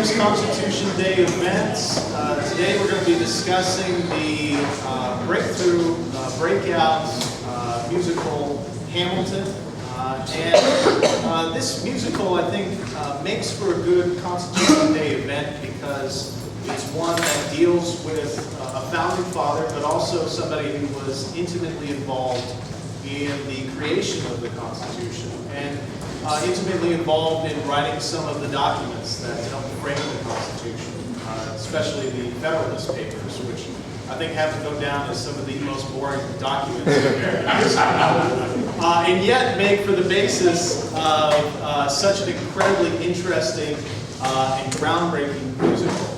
year's Constitution Day events. Today we're going to be discussing the breakout musical Hamilton. This musical, I think, makes for a good Constitution Day event because it's one that deals with a founding father, but also somebody who was intimately involved in the creation of the Constitution and intimately involved in writing some of the documents that helped frame the Constitution, especially the Federalist Papers, which I think have to go down as some of the most boring documents in American history, and yet make for the basis of such an incredibly interesting and groundbreaking musical.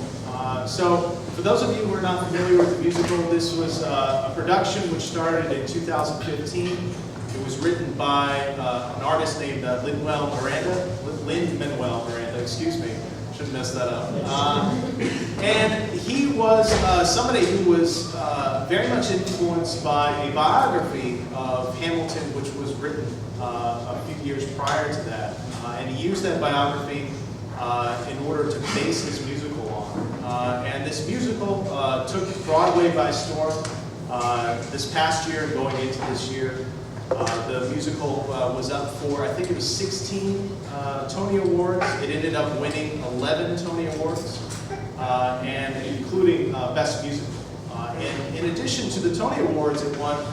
So, for those of you who are not familiar with the musical, this was a production which started in 2015. It was written by an artist named Lin-Manuel Miranda, excuse me. Shouldn't mess that up. And he was somebody who was very much influenced by a biography of Hamilton, which was written a few years prior to that. And he used that biography in order to base his musical on. And this musical took Broadway by storm this past year, going into this year. The musical was up for, I think it was 16 Tony Awards. It ended up winning 11 Tony Awards, and including Best Musical. And in addition to the Tony Awards it won,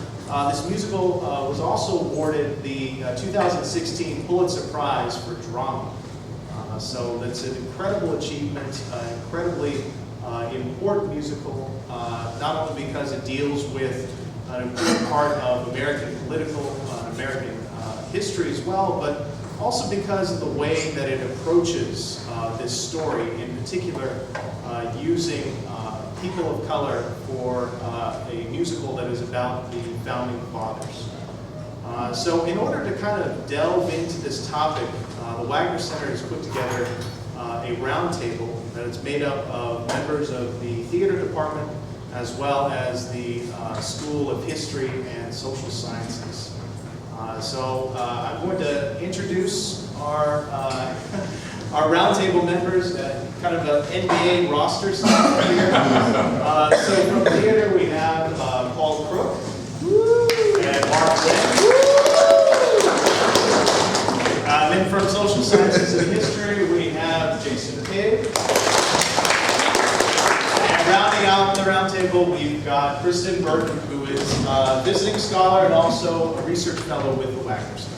this musical was also awarded the 2016 Pulitzer Prize for Drama. So that's an incredible achievement, incredibly important musical, not only because it deals with an important part of American political, American history as well, but also because of the way that it approaches this story, in particular using people of color for a musical that is about the founding fathers. So in order to kind of delve into this topic, the Waggonner Center has put together a roundtable that is made up of members of the theater department as well as the School of History and Social Sciences. So I'm going to introduce our roundtable members, kind of an NBA roster style here. So from theater we have Paul Crook and Mark Guinn. Then from Social Sciences and History we have Jason Pigg. And rounding out the roundtable we've got Kristen Burton, who is a visiting scholar and also a research fellow with the Waggonner Center.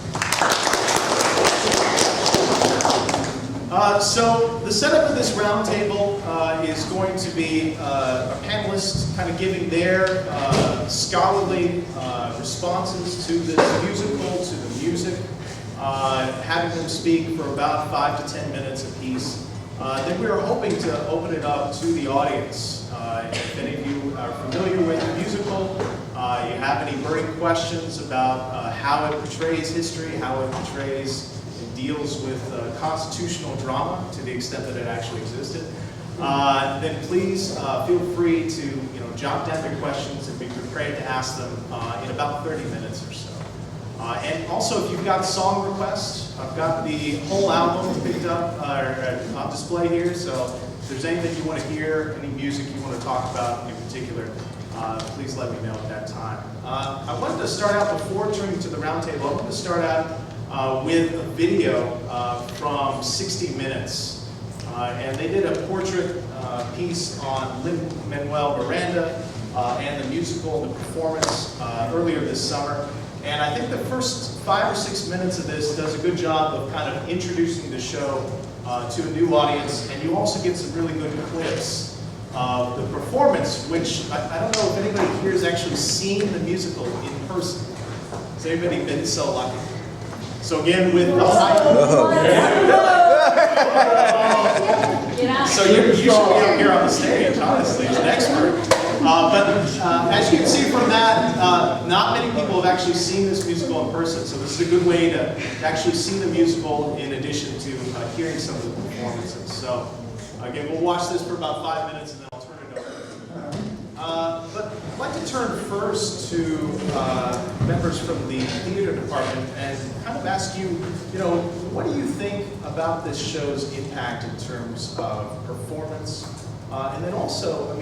So the setup of this roundtable is going to be a panelist kind of giving their scholarly responses to this musical, to the music, having them speak for about 5 to 10 minutes apiece. Then we are hoping to open it up to the audience. If any of you are familiar with the musical, you have any burning questions about how it portrays history, how it portrays and deals with constitutional drama to the extent that it actually existed, then please feel free to jot down your questions and be prepared to ask them in about 30 minutes or so. And also, if you've got song requests, I've got the whole album picked up on display here, so if there's anything you want to hear, any music you want to talk about in particular, please let me know at that time. I wanted to start out, before turning to the roundtable, I wanted to start out with a video from 60 Minutes. And they did a portrait piece on Lin-Manuel Miranda and the musical and the performance earlier this summer. And I think the first 5 or 6 minutes of this does a good job of kind of introducing the show to a new audience, and you also get some really good clips of the performance, which I don't know if anybody here has actually seen the musical in person. Has anybody been so lucky? So again, with the So you should be up here on the stage, honestly, as an expert. But as you can see from that, not many people have actually seen this musical in person, so this is a good way to actually see the musical in addition to hearing some of the performances. So again, we'll watch this for about 5 minutes and then I'll turn it over. But I'd like to turn first to members from the theater department and kind of ask you, what do you think about this show's impact in terms of performance? And then also,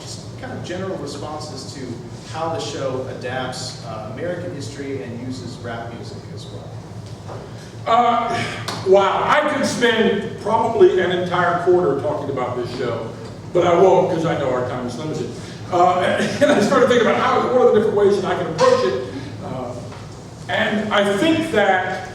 just kind of general responses to how the show adapts American history and uses rap music as well. Wow, I could spend probably an entire quarter talking about this show, but I won't because I know our time is limited. And I started thinking about what are the different ways that I can approach it. And I think that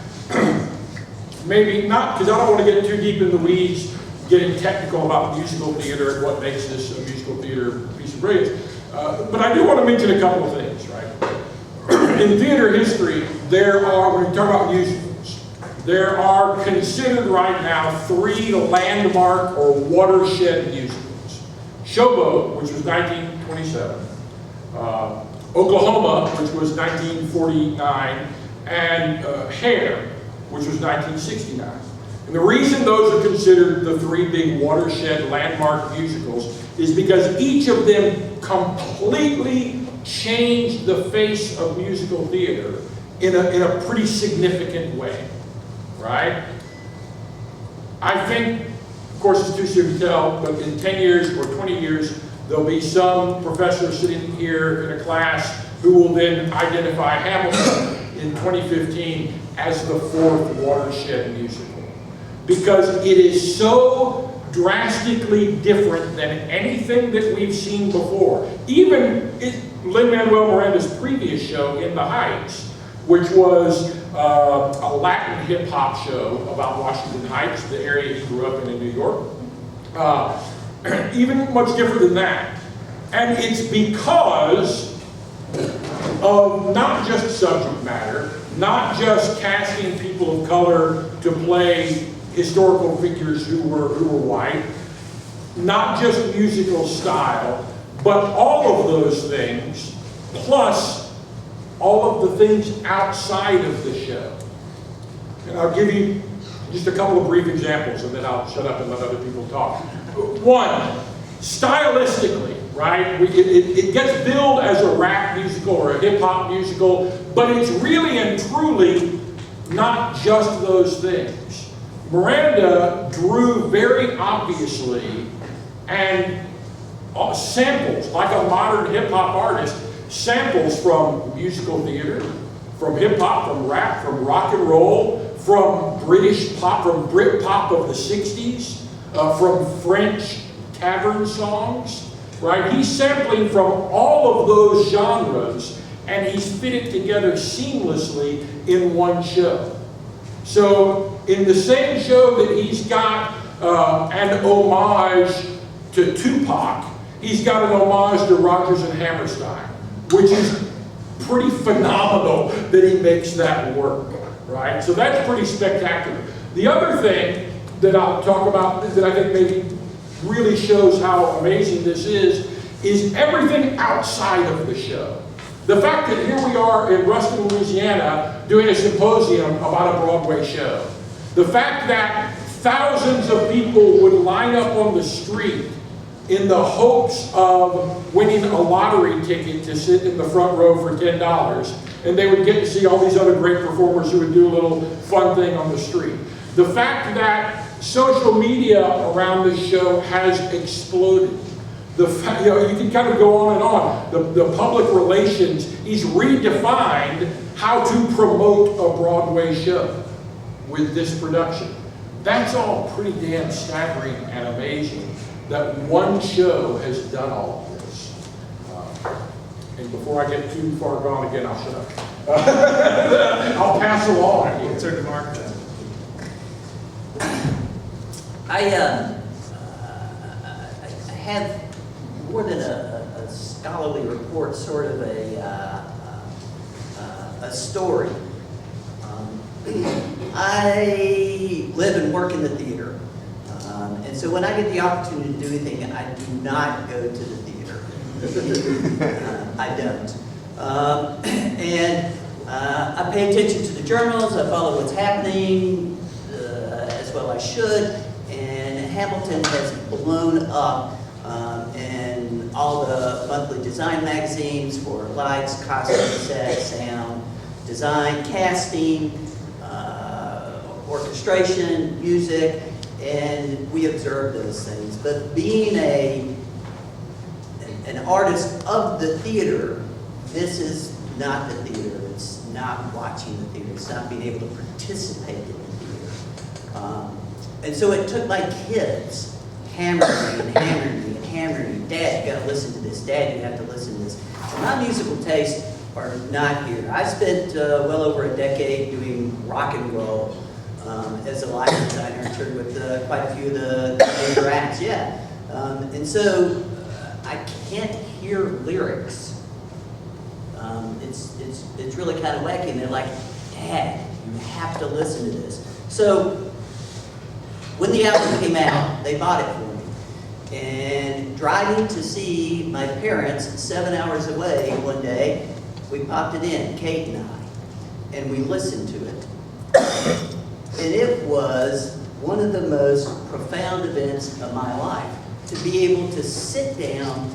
maybe not, because I don't want to get too deep in the weeds, getting technical about musical theater and what makes this a musical theater piece of brilliance. But I do want to mention a couple of things, right? In theater history, when you talk about musicals, there are considered right now 3 landmark or watershed musicals. Showboat, which was 1927, Oklahoma, which was 1949, and Hair, which was 1969. And the reason those are considered the 3 big watershed landmark musicals is because each of them completely changed the face of musical theater in a pretty significant way, right? I think, of course it's too soon to tell, but in 10 years or 20 years, there'll be some professor sitting here in a class who will then identify Hamilton in 2015 as the 4th watershed musical. Because it is so drastically different than anything that we've seen before. Even Lin-Manuel Miranda's previous show, In the Heights, which was a Latin hip-hop show about Washington Heights, the area he grew up in New York. Even much different than that. And it's because of not just subject matter, not just casting people of color to play historical figures who were white, not just musical style, but all of those things, plus all of the things outside of the show. And I'll give you just a couple of brief examples, and then I'll shut up and let other people talk. One, stylistically, right? It gets billed as a rap musical or a hip-hop musical, but it's really and truly not just those things. Miranda drew very obviously and samples, like a modern hip-hop artist, samples from musical theater, from hip-hop, from rap, from rock and roll, from British pop, from Brit-pop of the 60s, from French tavern songs, right? He's sampling from all of those genres, and he's fitted together seamlessly in one show. So in the same show that he's got an homage to Tupac, he's got an homage to Rodgers and Hammerstein, which is pretty phenomenal that he makes that work, right? So that's pretty spectacular. The other thing that I'll talk about that I think maybe really shows how amazing this is everything outside of the show. The fact that here we are in Ruston, Louisiana, doing a symposium about a Broadway show. The fact that thousands of people would line up on the street in the hopes of winning a lottery ticket to sit in the front row for $10, and they would get to see all these other great performers who would do a little fun thing on the street. The fact that social media around this show has exploded. The fact, you can kind of go on and on. The public relations, he's redefined how to promote a Broadway show with this production. That's all pretty damn staggering and amazing that one show has done all of this. And before I get too far gone again, I'll shut up. I'll pass along. We'll turn to Mark then. I have more than a scholarly report, sort of a story. I live and work in the theater, and so when I get the opportunity to do anything, I do not go to the theater. I don't. I pay attention to the journals, I follow what's happening, as well I should, and Hamilton has blown up, and all the monthly design magazines for lights, costume sets, sound, design, casting, orchestration, music, and we observe those things. But being an artist of the theater, this is not the theater. It's not watching the theater. It's not being able to participate in the theater. And so it took my kids hammering me and hammering me and hammering me. Dad, you got to listen to this. Dad, you have to listen to this. And my musical tastes are not here. I spent well over a decade doing rock and roll as a light designer. I toured with quite a few of the major acts, yeah. And so I can't hear lyrics. It's really kind of wacky. And they're like, Dad, you have to listen to this. So when the album came out, they bought it for me. And driving to see my parents 7 hours away one day, we popped it in, Kate and I, and we listened to it. And it was one of the most profound events of my life, to be able to sit down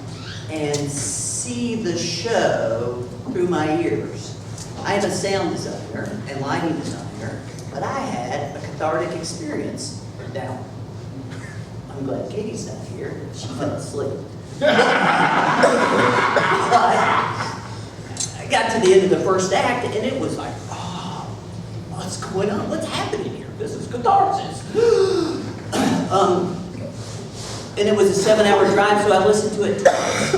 and see the show through my ears. I am a sound designer and lighting designer, but I had a cathartic experience. Now, I'm glad Katie's not here. She fell asleep. But I got to the end of the first act, and it was like, oh, what's going on? What's happening here? This is catharsis. And it was a 7-hour drive, so I listened to it twice.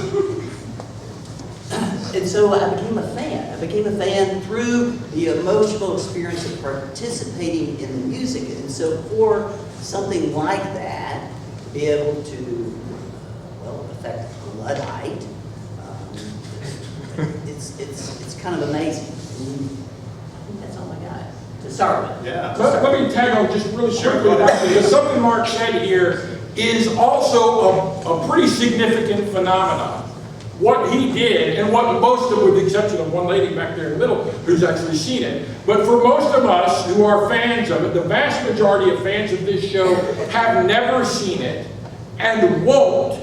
And so I became a fan. I became a fan through the emotional experience of participating in the music. And so for something like that, to be able to, affect Luddite, it's kind of amazing. I think that's all I got to start with. Yeah. Let me tag on just really quickly about this. Something Mark said here is also a pretty significant phenomenon. What he did, and what most of them, with the exception of one lady back there in the middle who's actually seen it, but for most of us who are fans of it, the vast majority of fans of this show have never seen it and won't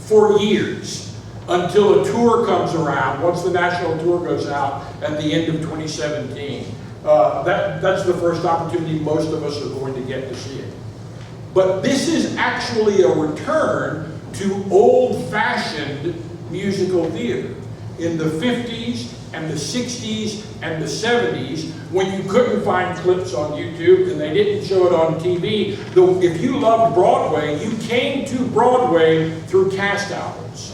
for years until a tour comes around, once the national tour goes out at the end of 2017. That's the first opportunity most of us are going to get to see it. But this is actually a return to old-fashioned musical theater. In the 50s and the 60s and the 70s, when you couldn't find clips on YouTube and they didn't show it on TV, if you loved Broadway, you came to Broadway through cast albums.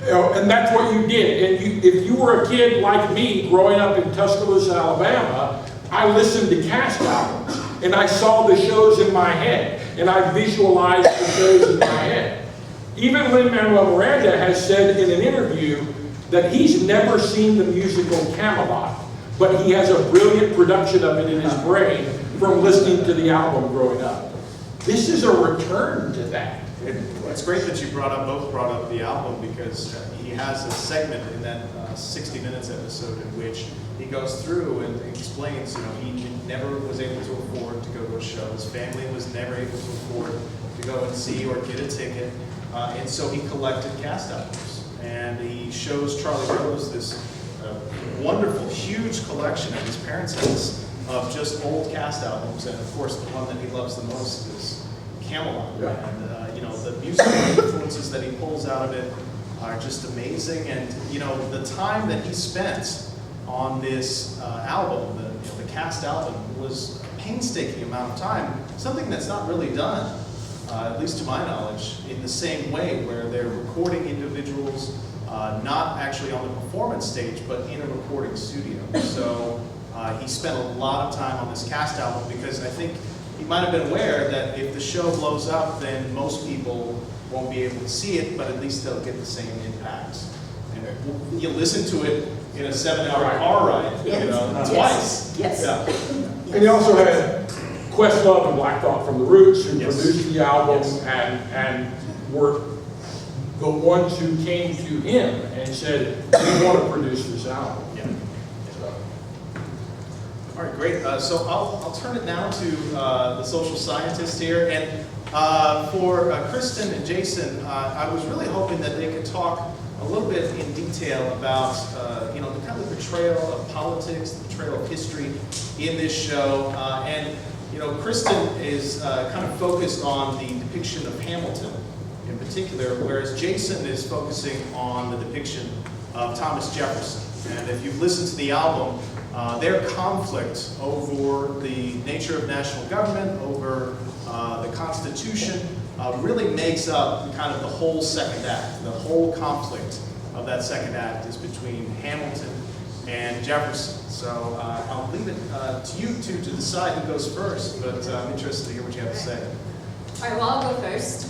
And that's what you did. And if you were a kid like me growing up in Tuscaloosa, Alabama, I listened to cast albums and I saw the shows in my head and I visualized the shows in my head. Even Lin-Manuel Miranda has said in an interview that he's never seen the musical Camelot, but he has a brilliant production of it in his brain from listening to the album growing up. This is a return to that. It's great that you both brought up the album, because he has a segment in that 60 Minutes episode in which he goes through and explains, he never was able to afford to go to a show. His family was never able to afford to go and see or get a ticket. And so he collected cast albums, and he shows Charlie Rose this wonderful, huge collection at his parents' house of just old cast albums. And of course, the one that he loves the most is Camelot. Yeah. And the musical influences that he pulls out of it are just amazing. And the time that he spent on this album, the cast album, was a painstaking amount of time. Something that's not really done. At least to my knowledge, in the same way, where they're recording individuals, not actually on the performance stage, but in a recording studio. So he spent a lot of time on this cast album, because I think he might have been aware that if the show blows up, then most people won't be able to see it, but at least they'll get the same impact. And you listen to it in a 7-hour car ride, twice. Yes. Yeah. And he also had Questlove and Black Thought from the Roots, who produced the album and were the ones who came to him and said, we want to produce this album. Yeah. All right, great. So I'll turn it now to the social scientist here. And For Kristen and Jason, I was really hoping that they could talk a little bit in detail about, the kind of portrayal of politics, the portrayal of history in this show. Kristen is kind of focused on the depiction of Hamilton in particular, whereas Jason is focusing on the depiction of Thomas Jefferson. And if you've listened to the album, their conflict over the nature of national government, over the Constitution, really makes up kind of the whole second act. The whole conflict of that second act is between Hamilton and Jefferson. So I'll leave it to you two to decide who goes first, but I'm interested to hear what you have to say. All right, well, I'll go first.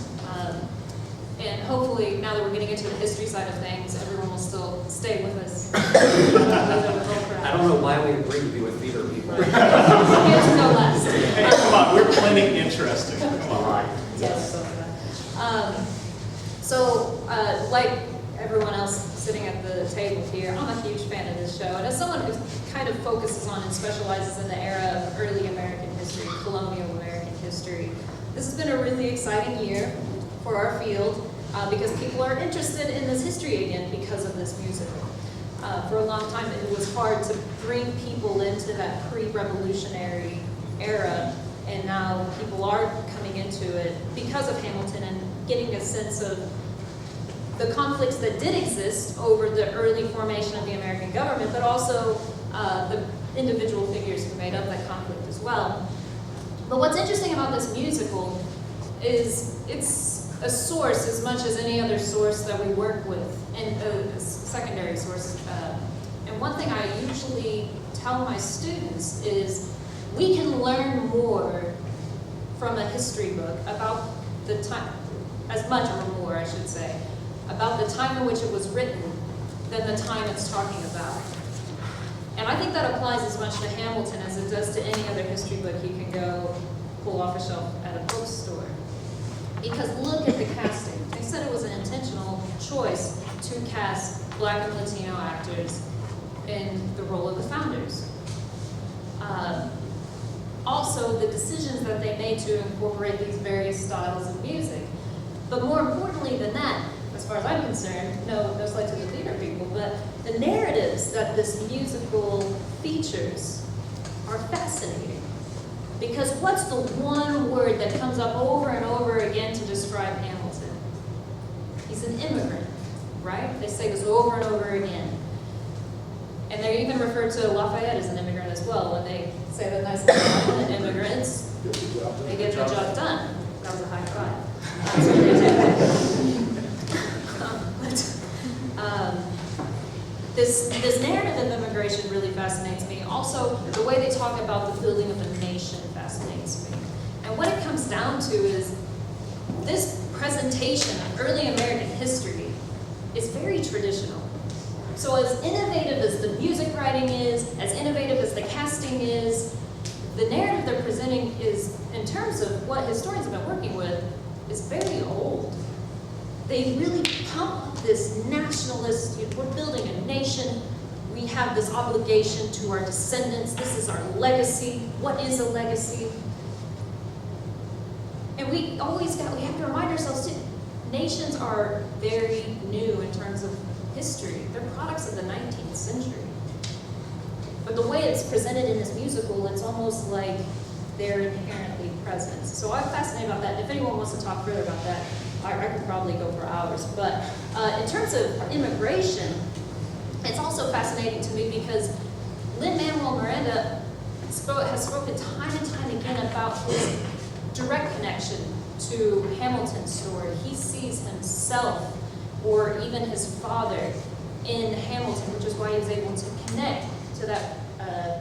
And hopefully, now that we're getting into the history side of things, everyone will still stay with us. I don't know why we agree to be with theater people. Get to know less. Hey, come on, we're plenty interesting. Come on. Yes. Like everyone else sitting at the table here, I'm a huge fan of this show. And as someone who kind of focuses on and specializes in the era of early American history, colonial American history, this has been a really exciting year for our field because people are interested in this history again because of this musical. For a long time, it was hard to bring people into that pre-revolutionary era, and now people are coming into it because of Hamilton and getting a sense of the conflicts that did exist over the early formation of the American government, but also the individual figures who made up that conflict as well. But what's interesting about this musical is it's a source as much as any other source that we work with, and a secondary source. And one thing I usually tell my students is we can learn more from a history book about the time, as much or more, I should say, about the time in which it was written than the time it's talking about. And I think that applies as much to Hamilton as it does to any other history book you can go pull off a shelf at a bookstore. Because look at the casting. They said it was an intentional choice to cast Black and Latino actors in the role of the founders. Also, the decisions that they made to incorporate these various styles of music. But more importantly than that, as far as I'm concerned, no slight to the theater people, but the narratives that this musical features are fascinating. Because what's the one word that comes up over and over again to describe Hamilton? He's an immigrant, right? They say this over and over again. And they even refer to Lafayette as an immigrant as well. When they say that nice line, immigrants, they get the job done. That was a high five. That's what they did. This narrative of immigration really fascinates me. Also, the way they talk about the building of a nation fascinates me. And what it comes down to is this presentation of early American history is very traditional. So as innovative as the music writing is, as innovative as the casting is, the narrative they're presenting is, in terms of what historians have been working with, is very old. They really pump up this nationalist, we're building a nation, we have this obligation to our descendants, this is our legacy. What is a legacy? And we have to remind ourselves too, nations are very new in terms of history. They're products of the 19th century. But the way it's presented in this musical, it's almost like they're inherently present. So I'm fascinated about that. If anyone wants to talk further about that, I could probably go for hours. But in terms of immigration, it's also fascinating to me because Lin-Manuel Miranda has spoken time and time again about his direct connection to Hamilton's story. He sees himself, or even his father, in Hamilton, which is why he was able to connect to that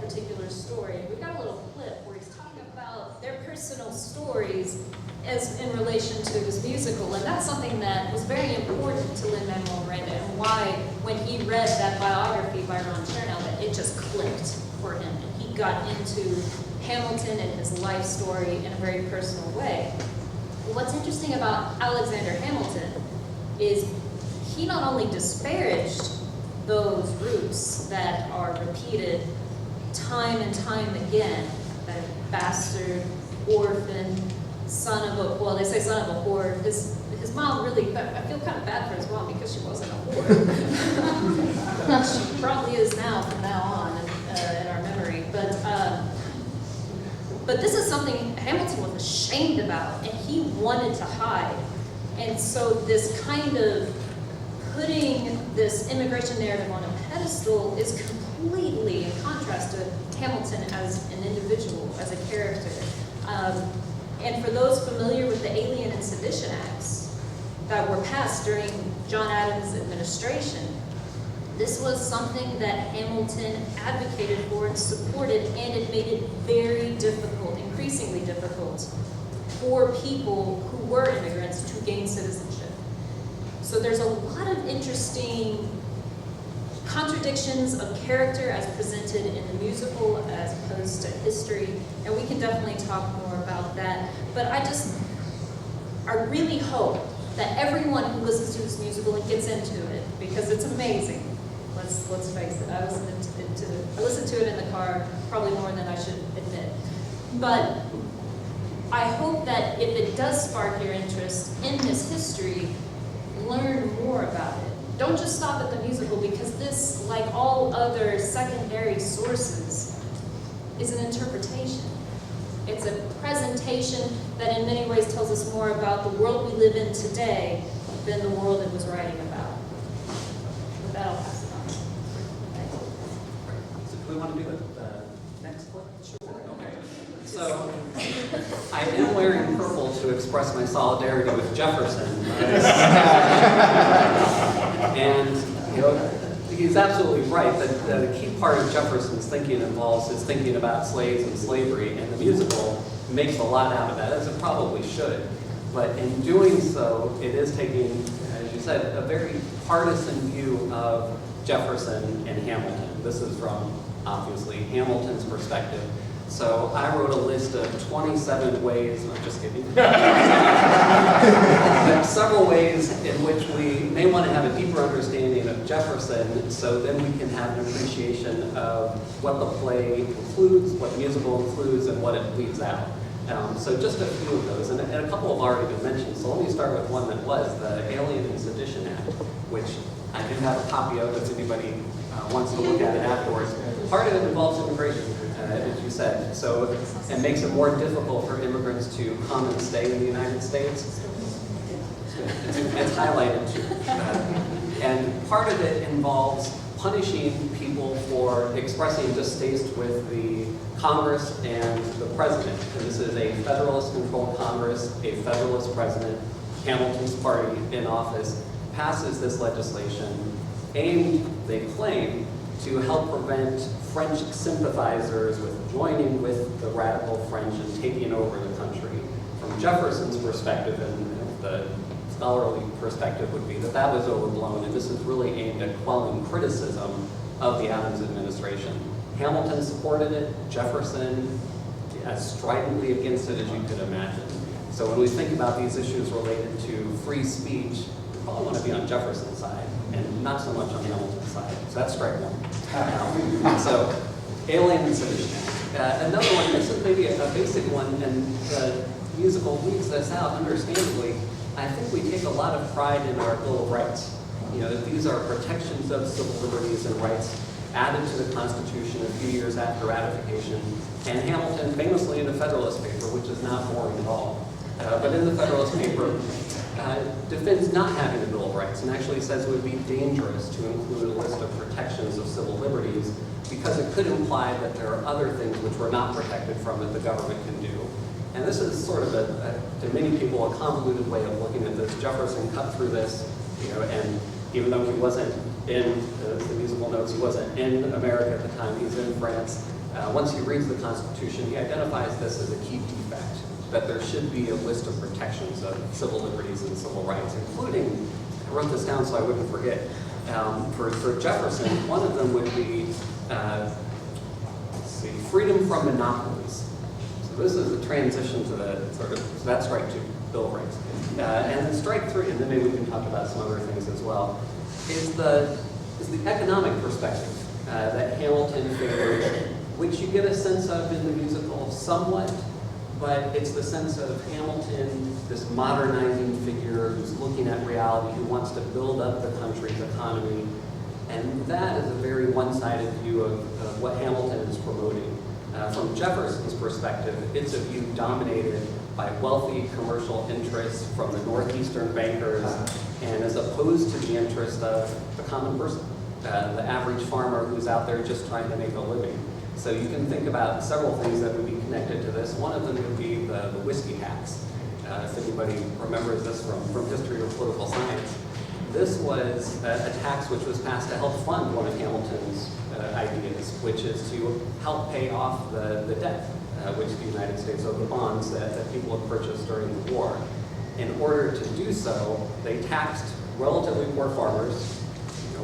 particular story. We've got a little clip where he's talking about their personal stories as in relation to this musical, and that's something that was very important to Lin-Manuel Miranda, and why, when he read that biography by Ron Chernow, that it just clicked for him, and he got into Hamilton and his life story in a very personal way. What's interesting about Alexander Hamilton is he not only disparaged those roots that are repeated time and time again, that bastard, orphan, son of a, well, they say son of a whore. His mom really, I feel kind of bad for his mom because she wasn't a whore. She probably is now from now on in our memory. But this is something Hamilton was ashamed about, and he wanted to hide. And so this kind of putting this immigration narrative on a pedestal is completely in contrast to Hamilton as an individual, as a character. And for those familiar with the Alien and Sedition Acts that were passed during John Adams' administration, this was something that Hamilton advocated for and supported, and it made it very difficult, increasingly difficult, for people who were immigrants to gain citizenship. So there's a lot of interesting contradictions of character as presented in the musical as opposed to history, and we can definitely talk more about that. But I really hope that everyone who listens to this musical and gets into it, because it's amazing. Let's face it. I listened to it in the car probably more than I should admit. But I hope that if it does spark your interest in this history, learn more about it. Don't just stop at the musical, because this, like all other secondary sources, is an interpretation. It's a presentation that in many ways tells us more about the world we live in today than the world it was writing about. With that, I'll pass it on. Thanks. So do we want to do the next clip? Sure. Okay. So I am wearing purple to express my solidarity with Jefferson. And he's absolutely right that a key part of Jefferson's thinking involves his thinking about slaves and slavery, and the musical makes a lot out of that, as it probably should. But in doing so, it is taking, as you said, a very partisan view of Jefferson and Hamilton. This is from, obviously, Hamilton's perspective. So I wrote a list of 27 ways, I'm just kidding. Several ways in which we may want to have a deeper understanding of Jefferson, so then we can have an appreciation of what the play includes, what the musical includes, and what it leaves out. So just a few of those, and a couple have already been mentioned. So let me start with one that was the Alien and Sedition Act, which I do have a copy of if anybody wants to look at it afterwards. Part of it involves immigration, as you said, so it makes it more difficult for immigrants to come and stay in the United States. It's highlighted too. And part of it involves punishing people for expressing distaste with the Congress and the president. And this is a Federalist-controlled Congress, a Federalist president. Hamilton's party in office passes this legislation aimed, they claim, to help prevent French sympathizers with joining with the radical French and taking over the country. From Jefferson's perspective, and the scholarly perspective would be that that was overblown, and this is really aimed at quelling criticism of the Adams administration. Hamilton supported it, Jefferson as stridently against it as you could imagine. So when we think about these issues related to free speech, we probably want to be on Jefferson's side, and not so much on Hamilton's side. So that's strike one. So, Alien and Sedition. Another one, this is maybe a basic one, and the musical leaves this out, understandably. I think we take a lot of pride in our Bill of Rights. You know, that these are protections of civil liberties and rights added to the Constitution a few years after ratification. And Hamilton, famously in the Federalist paper, which is not boring at all, but in the Federalist paper, defends not having a Bill of Rights, and actually says it would be dangerous to include a list of protections of civil liberties because it could imply that there are other things which were not protected from it the government can do. And this is sort of, to many people, a convoluted way of looking at this. Jefferson cut through this, and even though he wasn't in the musical notes, he wasn't in America at the time, he was in France. Once he reads the Constitution, he identifies this as a key defect, that there should be a list of protections of civil liberties and civil rights, including, I wrote this down so I wouldn't forget, for Jefferson, one of them would be, freedom from monopolies. So this is a transition to the sort of, so that's strike two, Bill of Rights. And then strike three, and then maybe we can talk about some other things as well, is the economic perspective that Hamilton favored, which you get a sense of in the musical somewhat, but it's the sense of Hamilton, this modernizing figure who's looking at reality, who wants to build up the country's economy. And that is a very one-sided view of what Hamilton is promoting. From Jefferson's perspective, it's a view dominated by wealthy commercial interests from the northeastern bankers, and as opposed to the interest of the common person, the average farmer who's out there just trying to make a living. So you can think about several things that would be connected to this. One of them would be the whiskey tax. If anybody remembers this from history or political science, this was a tax which was passed to help fund one of Hamilton's ideas, which is to help pay off the debt which the United States owed, the bonds that people had purchased during the war. In order to do so, they taxed relatively poor farmers,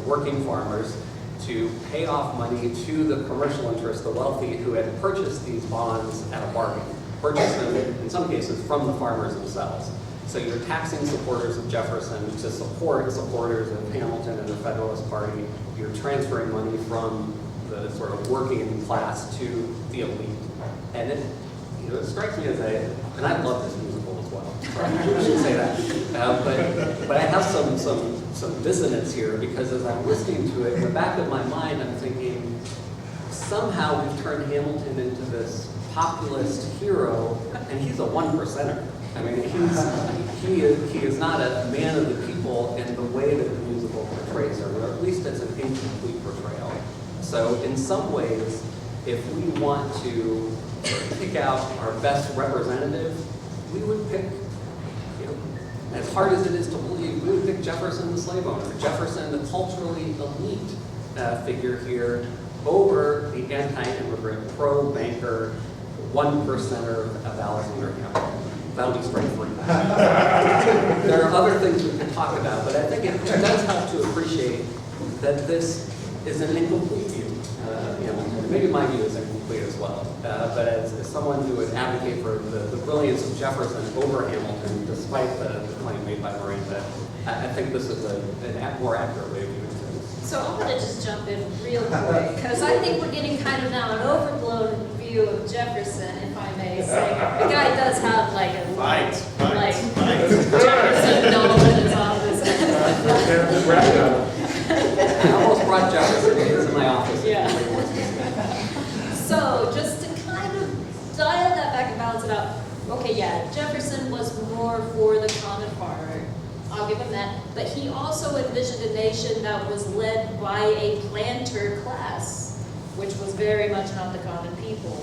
working farmers, to pay off money to the commercial interests, the wealthy, who had purchased these bonds at a bargain, purchased them, in some cases, from the farmers themselves. So you're taxing supporters of Jefferson to support supporters of Hamilton and the Federalist Party. You're transferring money from the sort of working class to the elite. And it strikes me as and I love this musical as well. I should say that. But I have some dissonance here, because as I'm listening to it, in the back of my mind, I'm thinking, somehow we've turned Hamilton into this populist hero, and he's a one-percenter. I mean, he is not a man of the people in the way that the musical portrays her, or at least it's an incomplete portrayal. So in some ways, if we want to pick out our best representative, we would pick, as hard as it is to believe, we would pick Jefferson, the slave owner, Jefferson, the culturally elite figure here, over the anti-immigrant, pro-banker, one-percenter of Alexander Hamilton. That'll be straight for you. There are other things we can talk about, but I think it does help to appreciate that this is an incomplete view of Hamilton. Maybe my view is incomplete as well, but as someone who would advocate for the brilliance of Jefferson over Hamilton, despite the claim made by Miranda, I think this is a more accurate way of viewing things. So I'm gonna just jump in real quick, because I think we're getting kind of now an overblown view of Jefferson, if I may say. The guy does have like a Jefferson novel in his office. I almost brought Jefferson in my office. Yeah. So just to kind of dial that back and balance it out. Okay, yeah, Jefferson was more for the common farmer. I'll give him that. But he also envisioned a nation that was led by a planter class, which was very much not the common people.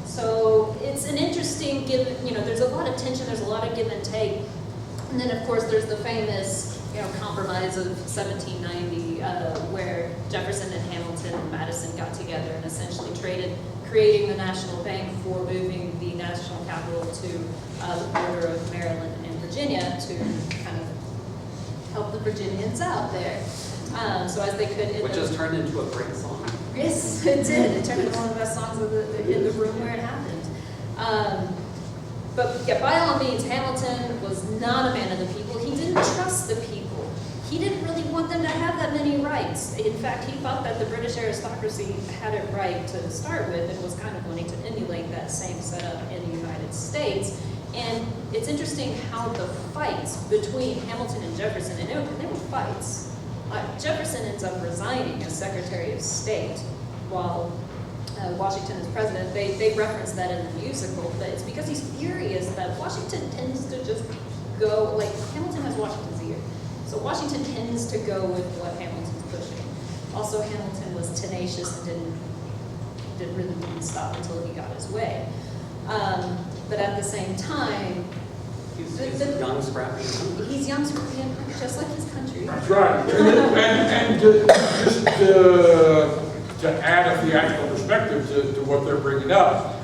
So it's an interesting there's a lot of tension, there's a lot of give and take. And then of course there's the famous, compromise of 1790, where Jefferson and Hamilton and Madison got together and essentially traded, creating the National Bank for moving the national capital to the border of Maryland and Virginia to kind of help the Virginians out there. So as they could... Which has turned into a great song. Yes, it did. It turned into one of the best songs in the room where it happened. But yeah, by all means, Hamilton was not a man of the people. He didn't trust the people. He didn't really want them to have that many rights. In fact, he thought that the British aristocracy had it right to start with and was kind of wanting to emulate that same setup in the United States. And it's interesting how the fights between Hamilton and Jefferson, and they were fights. Jefferson ends up resigning as Secretary of State while Washington is president. They reference that in the musical, but it's because he's furious that Washington tends to just go, Hamilton has Washington's ear. So Washington tends to go with what Hamilton's pushing. Also, Hamilton was tenacious and didn't stop until he got his way. But at the same time, He's young, scrappy. he's young, scrappy, just like his country. That's right. And just to add a theatrical perspective to what they're bringing up,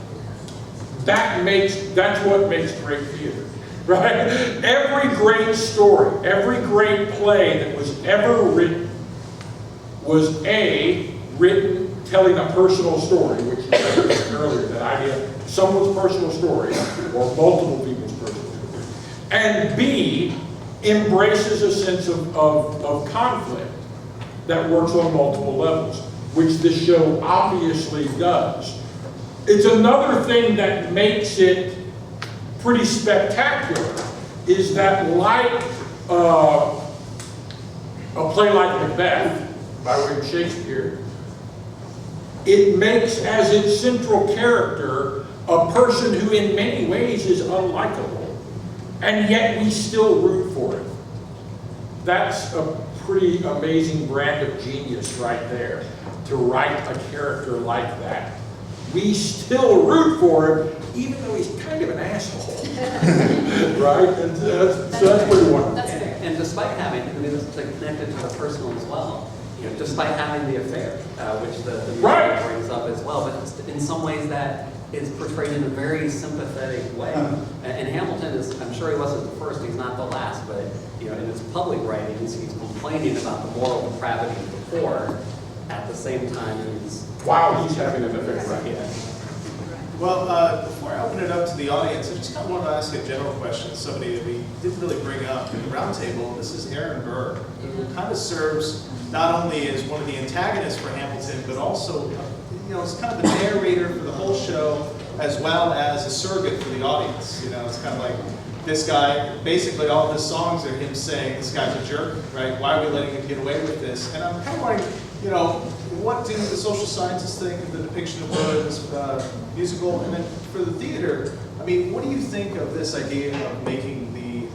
that's what makes great theater, right? Every great story, every great play that was ever written was written telling a personal story, which you mentioned earlier, that idea, someone's personal story or multiple people's personal story, and B, embraces a sense of conflict that works on multiple levels, which this show obviously does. It's another thing that makes it pretty spectacular is that, like a play like Macbeth by William Shakespeare, it makes as its central character a person who in many ways is unlikable, and yet we still root for it. That's a pretty amazing brand of genius right there, to write a character like that. We still root for him, even though he's kind of an asshole. Right? And so that's pretty wonderful. That's fair. And despite having, I mean, this is connected to the personal as well, you know, despite having the affair, which the music Right. brings up as well, but it's in some ways that is portrayed in a very sympathetic way. And Hamilton is, I'm sure he wasn't the first, he's not the last, but you know, in his public writings, he's complaining about the moral depravity of the poor. At the same time, he's Having an effect, right? Yeah. Well, before I open it up to the audience, I just kind of wanted to ask a general question, somebody that we didn't really bring up in the roundtable. This is Aaron Burr, who kind of serves not only as one of the antagonists for Hamilton, but also, you know, it's kind of the narrator for the whole show, as well as a surrogate for the audience. You know, it's kind of like this guy, basically all of his songs are him saying, this guy's a jerk, right? Why are we letting him get away with this? And I'm kind of wondering, you know, what do the social scientists think of the depiction of Burr in this musical? And then for the theater, I mean, what do you think of this idea of making the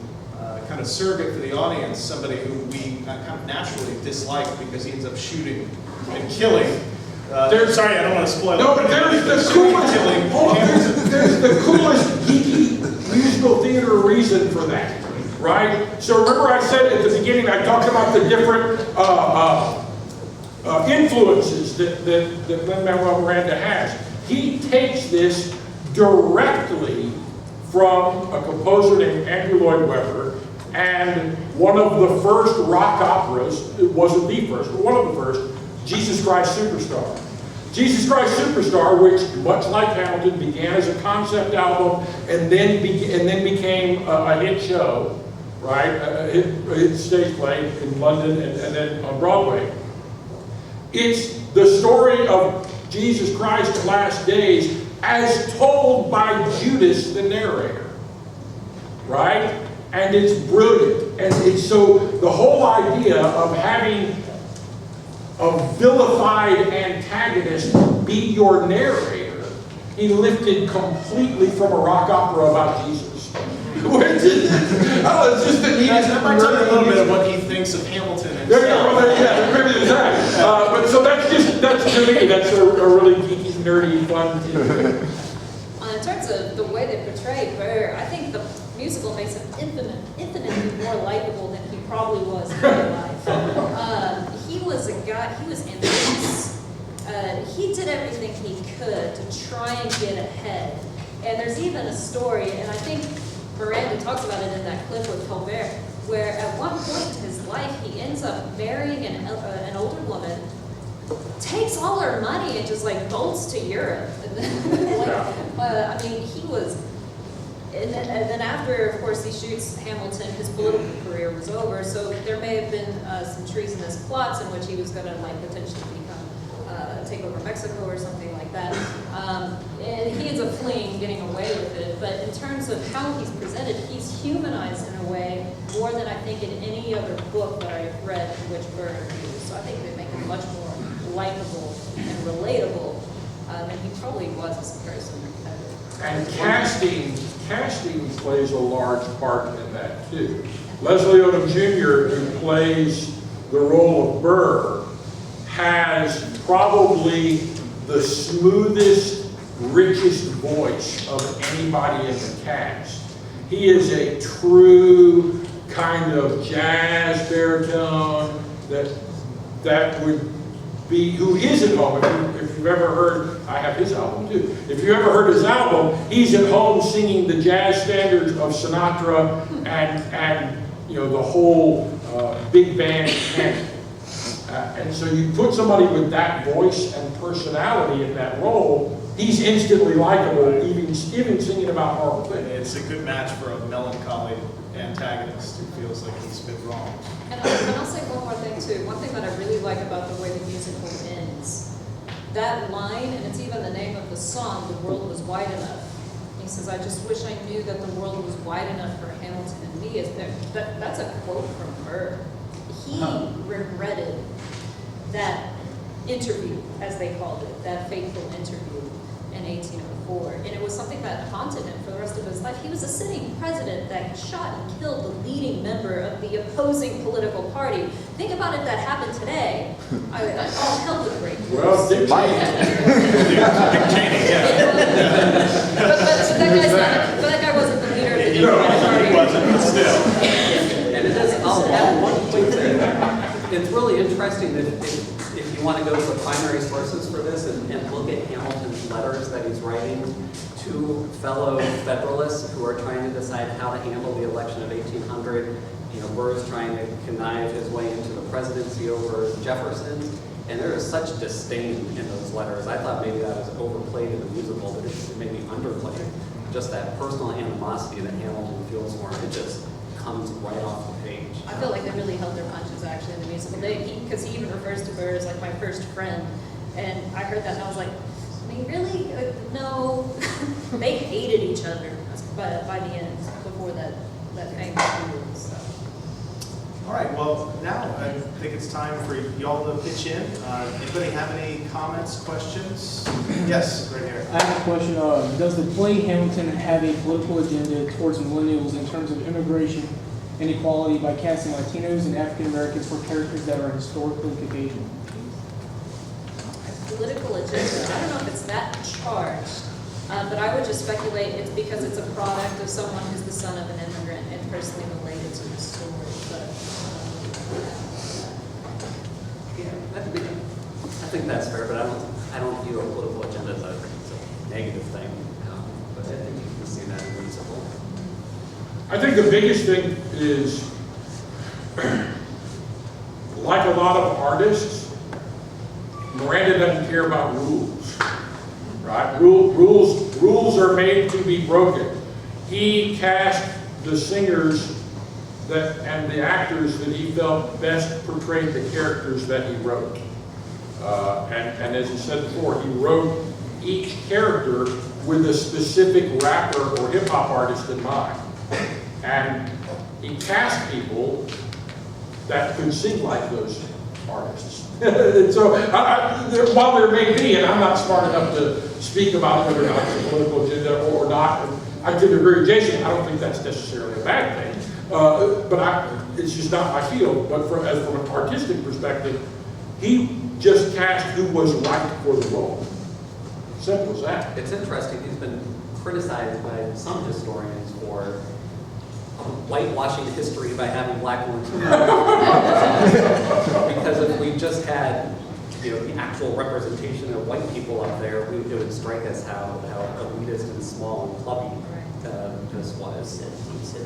kind of surrogate for the audience somebody who we kind of naturally dislike because he ends up shooting and killing? Sorry, I don't want to spoil No, it. but there's the coolest, there's the coolest geeky musical theater reason for that, right? So remember I said at the beginning, I talked about the different influences that Lin-Manuel Miranda has. He takes this directly from a composer named Andrew Lloyd Webber, and one of the first rock operas, it wasn't the first, but one of the first, Jesus Christ Superstar. Jesus Christ Superstar, which, much like Hamilton, began as a concept album and then became a hit show, right? A hit stage play in London and then on Broadway. It's the story of Jesus Christ's last days as told by Judas, the narrator, right? And it's brilliant. And it's so the whole idea of having a vilified antagonist be your narrator, he lifted completely from a rock opera about Jesus. It's just the neatest. That might tell you a little bit of what he thinks of Hamilton himself. Maybe there's that. But so that's to me, that's a really geeky, nerdy, fun thing. In terms of the way they portray Burr, I think the musical makes him infinitely more likable than he probably was in real life. He was a guy, he was ambitious. He did everything he could to try and get ahead. And there's even a story, and I think Miranda talks about it in that clip with Colbert, where at one point in his life, he ends up marrying an older woman, takes all her money and just like bolts to Europe. And then, I mean, he was, and then after, of course, he shoots Hamilton, his political career was over, so there may have been some treasonous plots in which he was going to like potentially take over Mexico or something like that. And he ends up fleeing, getting away with it. But in terms of how he's presented, he's humanized in a way more than I think in any other book that I've read in which Burton used. So I think they make him much more likable and relatable than he probably was as a person. And casting plays a large part in that too. Leslie Odom Jr., who plays the role of Burr, has probably the smoothest, richest voice of anybody in the cast. He is a true kind of jazz baritone that would be who is at home. If you've ever heard, I have his album too. If you ever heard his album, he's at home singing the jazz standards of Sinatra and you know the whole big band canon. And so you put somebody with that voice and personality in that role, he's instantly likable, even singing about horrible things. It's a good match for a melancholy antagonist who feels like he's been wronged. And I'll say one more thing too. One thing that I really like about the way the musical ends, that line, and it's even the name of the song, "The World Was Wide Enough." He says, "I just wish I knew that the world was wide enough for Hamilton and me." That's a quote from Burr. He regretted that interview, as they called it, that fateful interview in 1804. And it was something that haunted him for the rest of his life. He was a sitting president that shot and killed the leading member of the opposing political party. Think about if that happened today. All hell would break loose. Well, Dick Cheney. Dick Cheney, yeah. But that guy wasn't the leader of the He Democratic Party. wasn't, but still. And it is, I'll add one point there. It's really interesting that if you want to go to the primary sources for this and look at Hamilton's letters that he's writing to fellow Federalists who are trying to decide how to handle the election of 1800, Burr is trying to connive his way into the presidency over Jefferson, and there is such disdain in those letters. I thought maybe that was overplayed in the musical, but it may be underplayed. Just that personal animosity that Hamilton feels for him, it just comes right off the page. I feel like they really held their punches actually in the musical. Because he even refers to Burr as like my first friend, and I heard that and I was like, I mean, really? No. They hated each other by the end before that famous duel. So. All right, well, now I think it's time for y'all to pitch in. Anybody have any comments, questions? Yes, right here. I have a question. Does the play Hamilton have a political agenda towards millennials in terms of immigration and equality by casting Latinos and African Americans for characters that are historically Caucasian? Political agenda, I don't know if it's that charged, but I would just speculate it's because it's a product of someone who's the son of an immigrant and personally related to the story. But I think that's fair, but I don't view a political agenda as a negative thing. But I think you can see that in principle. I think the biggest thing is, like a lot of artists, Miranda doesn't care about rules, right? Rules are made to be broken. He cast the singers and the actors that he felt best portrayed the characters that he wrote. And as he said before, he wrote each character with a specific rapper or hip-hop artist in mind. And he cast people that could sing like those artists. And so, while there may be, and I'm not smart enough to speak about whether or not it's a political agenda or not, I could agree with Jason, I don't think that's necessarily a bad thing. But it's just not my field. But from an artistic perspective, he just cast who was right for the role. Simple as that. It's interesting, he's been criticized by some historians for whitewashing history by having black ones. Because if we just had the actual representation of white people up there, it would strike us how elitist and small and clubby this was.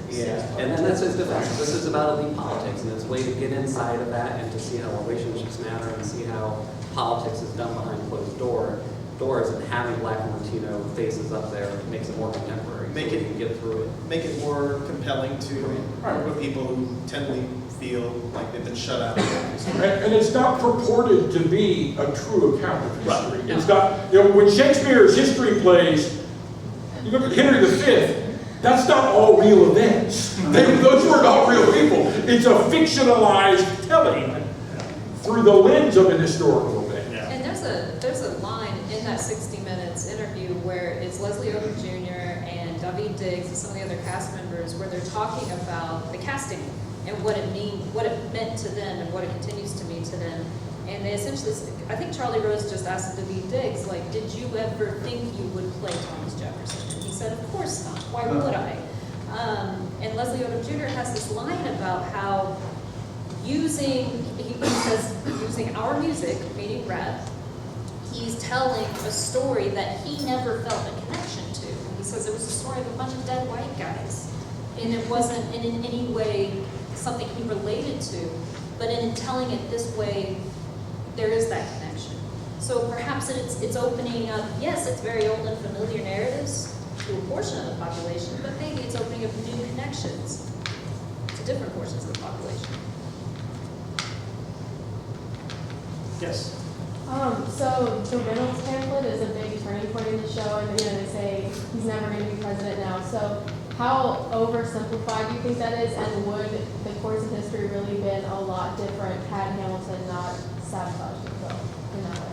Yeah, and then that's his defense. This is about elite politics, and it's a way to get inside of that and to see how relationships matter and see how politics is done behind closed doors, and having black and Latino faces up there makes it more contemporary. Make so it- we can get through it. Make it more compelling to people who tend to feel like they've been shut out. And it's not purported to be a true account of history. Right. It's not, when Shakespeare's history plays, you look at Henry V, that's not all real events. Those weren't all real people. It's a fictionalized telling through the lens of an historical event. Yeah. And there's a line in that 60 Minutes interview where it's Leslie Odom Jr. and David Diggs and some of the other cast members where they're talking about the casting and what it meant to them and what it continues to mean to them. And they essentially, I think Charlie Rose just asked David Diggs, like, did you ever think you would play Thomas Jefferson? And he said, of course not. Why would I? And Leslie Odom Jr. has this line about how he says, using our music, meaning rap, he's telling a story that he never felt a connection to. He says it was a story of a bunch of dead white guys. And it wasn't in any way something he related to, but in telling it this way, there is that connection. So perhaps it's opening up, yes, it's very old and familiar narratives to a portion of the population, but maybe it's opening up new connections to different portions of the population. Yes. So the Reynolds pamphlet is a big turning point in the show, and they say he's never going to be president now. So how oversimplified do you think that is, and would the course of history really been a lot different had Hamilton not sabotaged himself in that way?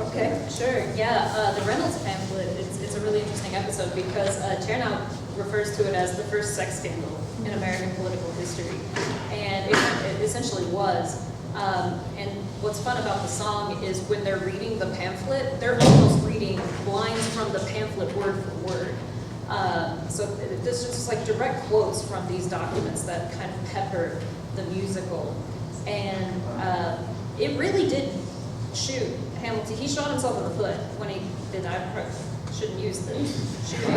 Okay, sure, yeah, the Reynolds pamphlet, it's a really interesting episode because Chernow refers to it as the first sex scandal in American political history, and it essentially was. And what's fun about the song is when they're reading the pamphlet, they're almost reading lines from the pamphlet word for word. So this is just like direct quotes from these documents that kind of pepper the musical. And it really did shoot Hamilton. He shot himself in the foot when he did that. I shouldn't use the shooting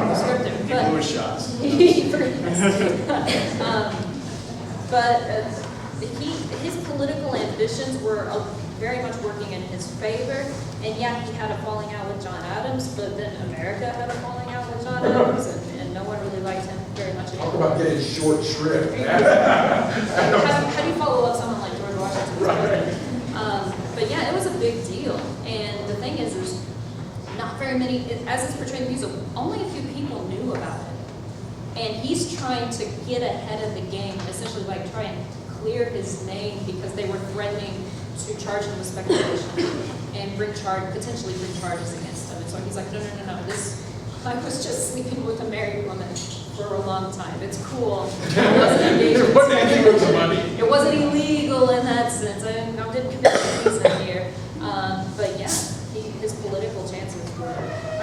descriptor. He blew his shots. His political ambitions were very much working in his favor, and yeah, he had a falling out with John Adams, but then America had a falling out with John Adams, and no one really liked him very much Talk anymore. about getting short shrift. How do you follow up someone like George Washington? Right. But yeah, it was a big deal, and the thing is, there's not very many, as it's portrayed in the music, only a few people knew about it. And he's trying to get ahead of the game, essentially like trying to clear his name because they were threatening to charge him with speculation and potentially bring charges against him. And so he's like, no, I was just sleeping with a married woman for a long time. It's cool. It wasn't engaged in speculation. It wasn't illegal in that sense. I didn't commit treason here. But yeah, his political chances were,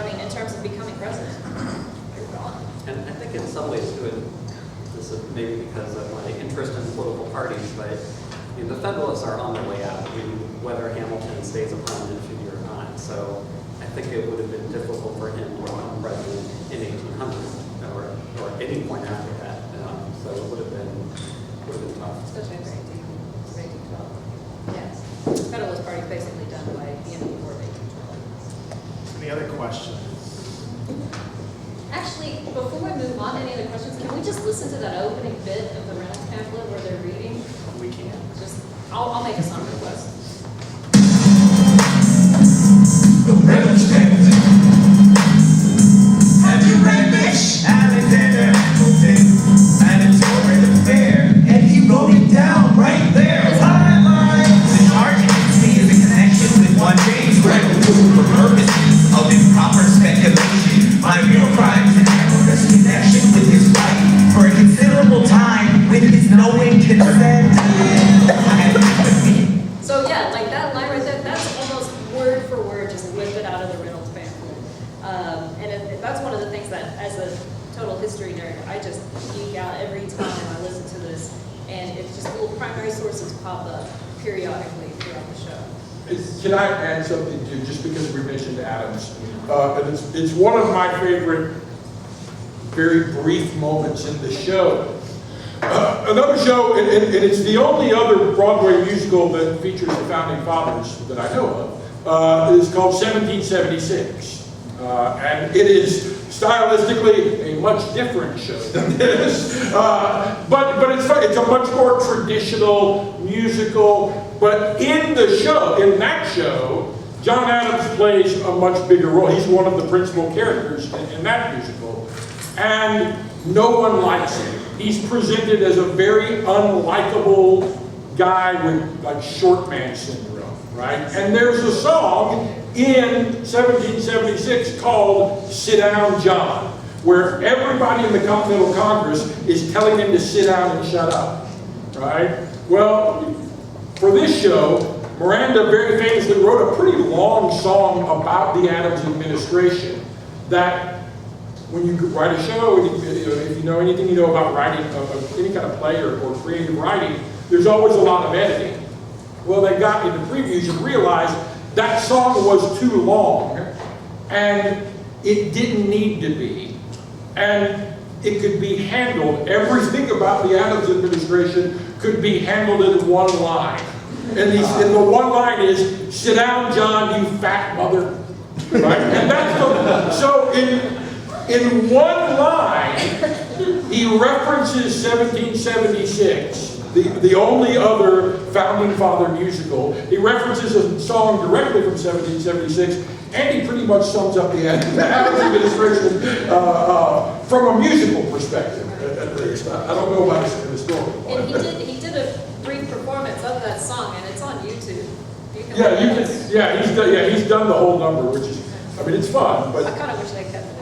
in terms of becoming president, they're gone. And I think in some ways too, and this is maybe because of my interest in political parties, but the Federalists are on their way out, whether Hamilton stays a prominent figure or not. So I think it would have been difficult for him to become president in 1800 or any point after that. So it would have been tough. Especially after 1812. Yes. The Federalist Party is basically done by the end of the war of 1812. Any other questions? Actually, before we move on to any other questions, can we just listen to that opening bit of the Reynolds pamphlet where they're reading? We can. I'll make a song request. The Reynolds pamphlet. Have you read this? Alexander Hamilton at a touring affair, and he wrote it down right there. Highlights. The charge against me is a connection with one James Reynolds for purposes of improper speculation. My real crime is an amorous connection with his wife for a considerable time with his knowing consent. So yeah, like that line right there, that's almost word for word, just lifted out of the Reynolds pamphlet. That's one of the things that, as a total history nerd, I just geek out every time I listen to this, and it's just little primary sources pop up periodically throughout the show. Can I add something to, just because we mentioned Adams? And it's one of my favorite, very brief moments in the show. Another show, and it's the only other Broadway musical that features the Founding Fathers that I know of, is called 1776. And it is stylistically a much different show than this. But it's a much more traditional musical. But in that show, John Adams plays a much bigger role. He's one of the principal characters in that musical. And no one likes him. He's presented as a very unlikable guy with like short man syndrome, right? And there's a song in 1776 called Sit Down, John, where everybody in the Continental Congress is telling him to sit down and shut up, right? Well, for this show, Miranda very famously wrote a pretty long song about the Adams administration that when you write a show, if you know anything you know about writing, any kind of play or creative writing, there's always a lot of editing. Well, they got into previews and realized that song was too long, and it didn't need to be. And it could be handled, everything about the Adams administration could be handled in one line. And the one line is, sit down, John, you fat mother. Right? And that's so in one line, he references 1776 the only other Founding Father musical. He references a song directly from 1776, and he pretty much sums up the Adams administration from a musical perspective, at least. I don't know about the historical part. And he did a brief performance of that song, and it's on YouTube. You can Yeah, look you at can, it. he's done the whole number, which is, I mean, it's fun, I but. kind of wish they kept it.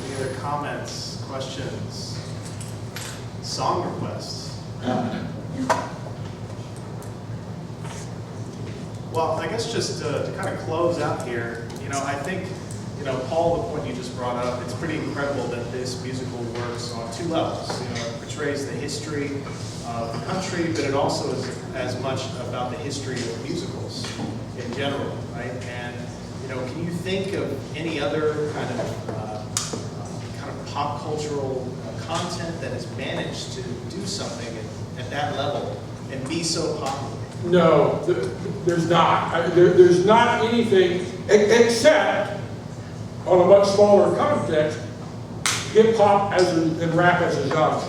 Any other comments, questions, song requests? Well, I guess just to kind of close out here, I think, Paul, the point you just brought up, it's pretty incredible that this musical works on two levels. It portrays the history of the country, but it also is as much about the history of musicals in general, right? And, can you think of any other kind of pop cultural content that has managed to do something at that level and be so popular? No, there's not. There's not anything except on a much smaller context, hip hop and rap as a genre,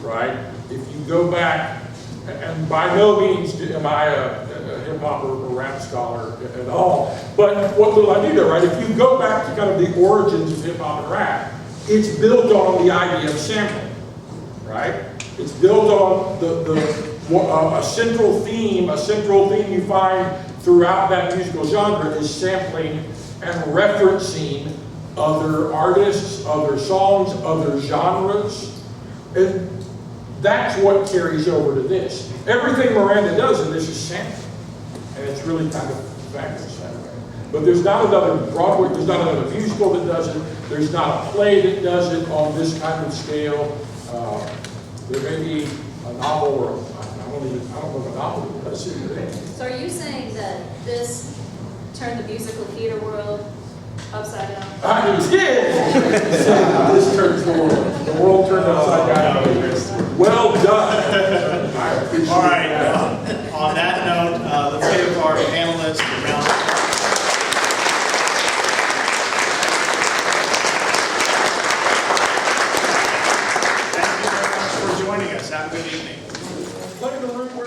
right? If you go back, and by no means am I a hip hop or rap scholar at all, but what little I do know, right? If you go back to kind of the origins of hip hop and rap, it's built on the idea of sampling, right? It's built on a central theme you find throughout that musical genre is sampling and referencing other artists, other songs, other genres. And that's what carries over to this. Everything Miranda does in this is sampling. And it's really kind of fabulous that way. But there's not another Broadway, there's not another musical that does it. There's not a play that does it on this kind of scale. There may be a novel or I don't know if a novel that does it today. So are you saying that this turned the musical theater world upside down? I did! This turns the world. The world turned upside down. Well done. All right, on that note, let's give our panelists a round of applause. Thank you very much for joining us. Have a good evening. Look at the room where